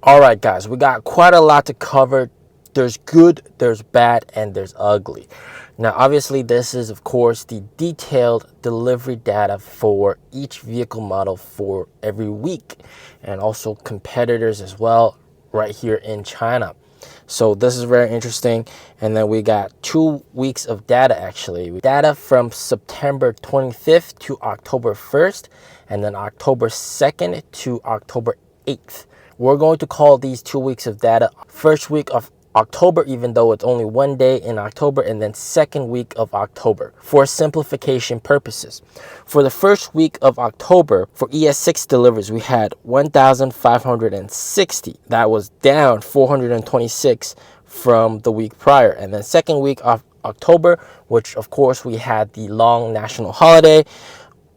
All right, guys, we got quite a lot to cover. There's good, there's bad, and there's ugly. Now, obviously, this is, of course, the detailed delivery data for each vehicle model for every week, and also competitors as well, right here in China. So this is very interesting. And then we got 2 weeks of data, actually. Data from September 25th to October 1st, and then October 2nd to October 8th. We're going to call these 2 weeks of data first week of October, even though it's only one day in October, and then second week of October for simplification purposes. For the first week of October, for ES6 deliveries, we had 1,560. That was down 426 from the week prior. And then second week of October, which of course we had the long national holiday,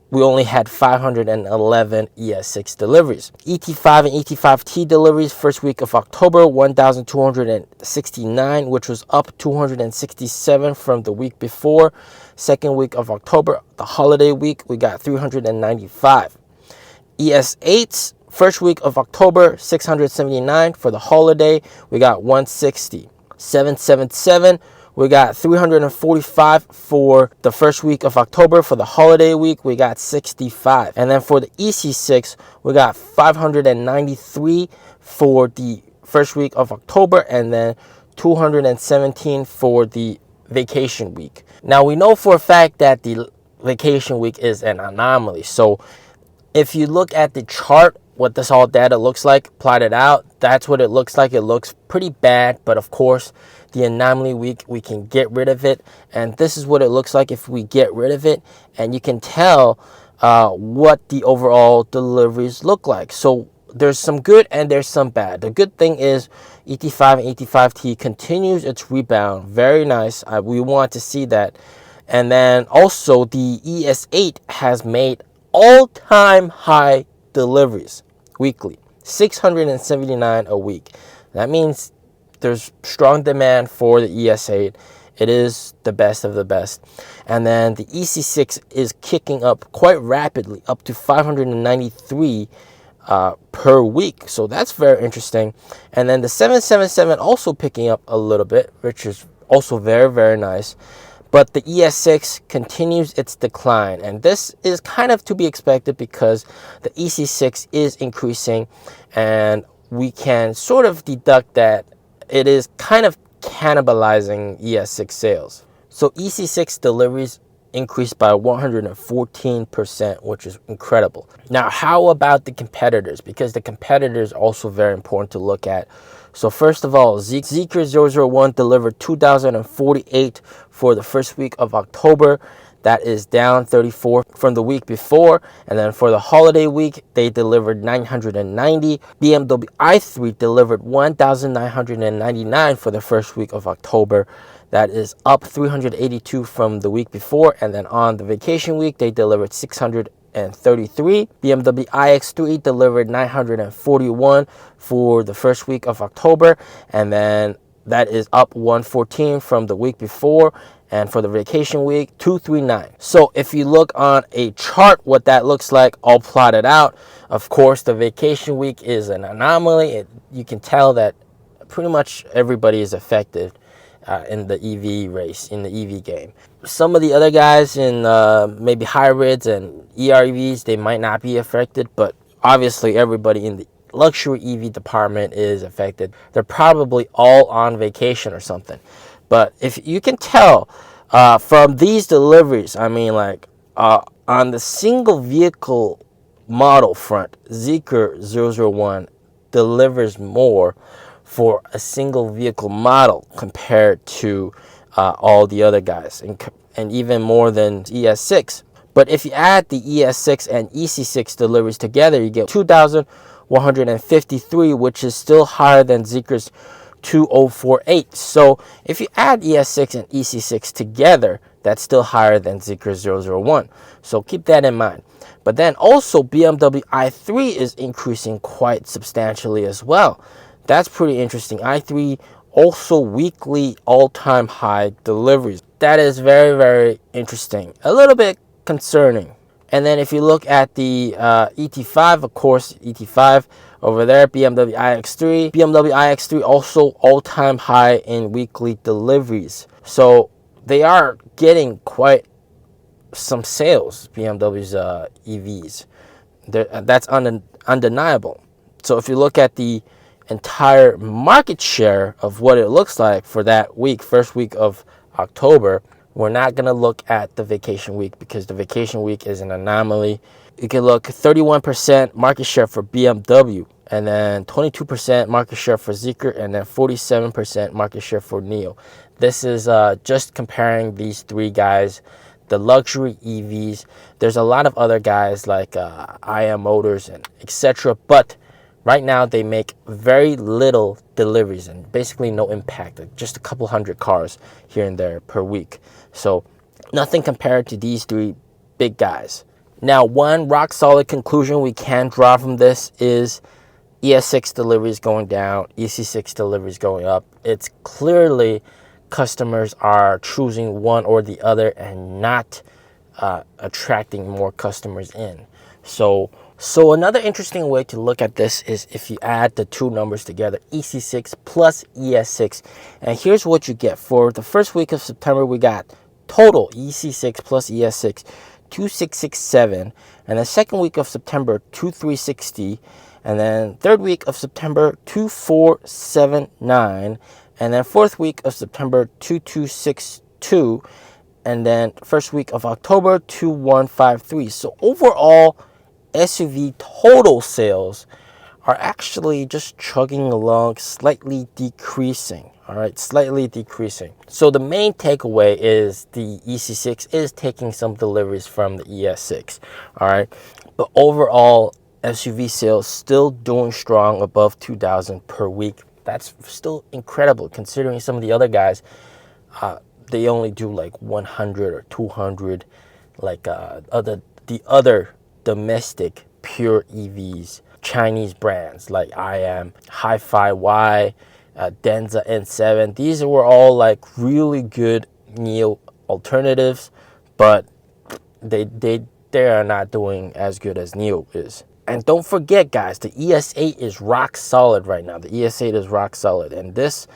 we only had 511 ES6 deliveries. ET5 and ET5T deliveries, first week of October, 1,269, which was up 267 from the week before. Second week of October, the holiday week, we got 395. ES8s, first week of October, 679. For the holiday, we got 160. 777, we got 345 for the first week of October. For the holiday week, we got 65. And then for the EC6, we got 593 for the first week of October, and then 217 for the vacation week. Now, we know for a fact that the vacation week is an anomaly. So if you look at the chart, what this all data looks like, plot it out, that's what it looks like. It looks pretty bad, but of course, the anomaly week, we can get rid of it. And this is what it looks like if we get rid of it. And you can tell what the overall deliveries look like. So there's some good and there's some bad. The good thing is ET5 and ET5T continues its rebound. Very nice. We want to see that. And then also the ES8 has made all-time high deliveries weekly, 679 a week. That means there's strong demand for the ES8. It is the best of the best. And then the EC6 is kicking up quite rapidly, up to 593 per week. So that's very interesting. And then the 777 also picking up a little bit, which is also very, very nice. But the ES6 continues its decline, and this is kind of to be expected because the EC6 is increasing, and we can sort of deduct that it is kind of cannibalizing ES6 sales. So EC6 deliveries increased by 114%, which is incredible. Now, how about the competitors? Because the competitors are also very important to look at. So first of all, Zeekr 001 delivered 2,048 for the first week of October. That is down 34 from the week before. And then for the holiday week, they delivered 990. BMW i3 delivered 1,999 for the first week of October. That is up 382 from the week before. And then on the vacation week, they delivered 633. BMW iX3 delivered 941 for the first week of October, and then that is up 114 from the week before. And for the vacation week, 239. So if you look on a chart, what that looks like, all plotted out. Of course, the vacation week is an anomaly. You can tell that pretty much everybody is affected in the EV race, in the EV game. Some of the other guys in maybe hybrids and ERVs, they might not be affected, but obviously everybody in the luxury EV department is affected. They're probably all on vacation or something. But if you can tell from these deliveries, I mean, like on the single vehicle model front, Zeekr 001 delivers more for a single vehicle model compared to all the other guys, and even more than ES6. But if you add the ES6 and EC6 deliveries together, you get 2,153, which is still higher than Zeekr's 2,048. So if you add ES6 and EC6 together, that's still higher than Zeekr 001. So keep that in mind. But then also BMW i3 is increasing quite substantially as well. That's pretty interesting. i3 also weekly all-time high deliveries. That is very, very interesting. A little bit concerning. And then if you look at the ET5, of course, ET5 over there. BMW iX3. BMW iX3 also all-time high in weekly deliveries. So they are getting quite some sales, BMW's EVs. That's undeniable. So if you look at the entire market share of what it looks like for that week, first week of October, we're not going to look at the vacation week because the vacation week is an anomaly. You can look 31% market share for BMW, and then 22% market share for Zeekr, and then 47% market share for NIO. This is just comparing these three guys, the luxury EVs. There's a lot of other guys like IM Motors and etc. But right now they make very little deliveries and basically no impact, just a couple hundred cars here and there per week. So nothing compared to these three big guys. Now, one rock solid conclusion we can draw from this is ES6 deliveries going down, EC6 deliveries going up. It's clearly customers are choosing one or the other and not attracting more customers in. So another interesting way to look at this is if you add the two numbers together, EC6 plus ES6. And here's what you get. For the first week of September, we got total EC6 plus ES6, 2667. And the second week of September, 2360. And then third week of September, 2479. And then fourth week of September, 2262. And then first week of October, 2153. So overall, SUV total sales are actually just chugging along, slightly decreasing. All right, slightly decreasing. So the main takeaway is the EC6 is taking some deliveries from the ES6. All right, but overall, SUV sales still doing strong above 2,000 per week. That's still incredible considering some of the other guys, they only do like 100 or 200, like the other domestic pure EVs, Chinese brands like IM, Hi-Fi Y, Denza N7. These were all like really good NIO alternatives, but they are not doing as good as NIO is. And don't forget, guys, the ES8 is rock solid right now. The ES8 is rock solid. And this,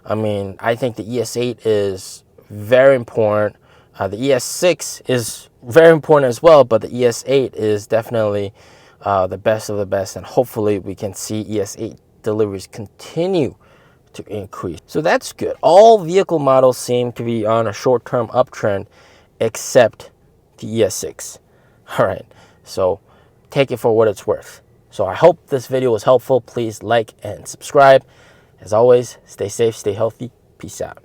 I mean, I think the ES8 is very important. The ES6 is very important as well, but the ES8 is definitely the best of the best. And hopefully we can see ES8 deliveries continue to increase. So that's good. All vehicle models seem to be on a short-term uptrend except the ES6. All right, so take it for what it's worth. So I hope this video was helpful. Please like and subscribe. As always, stay safe, stay healthy. Peace out.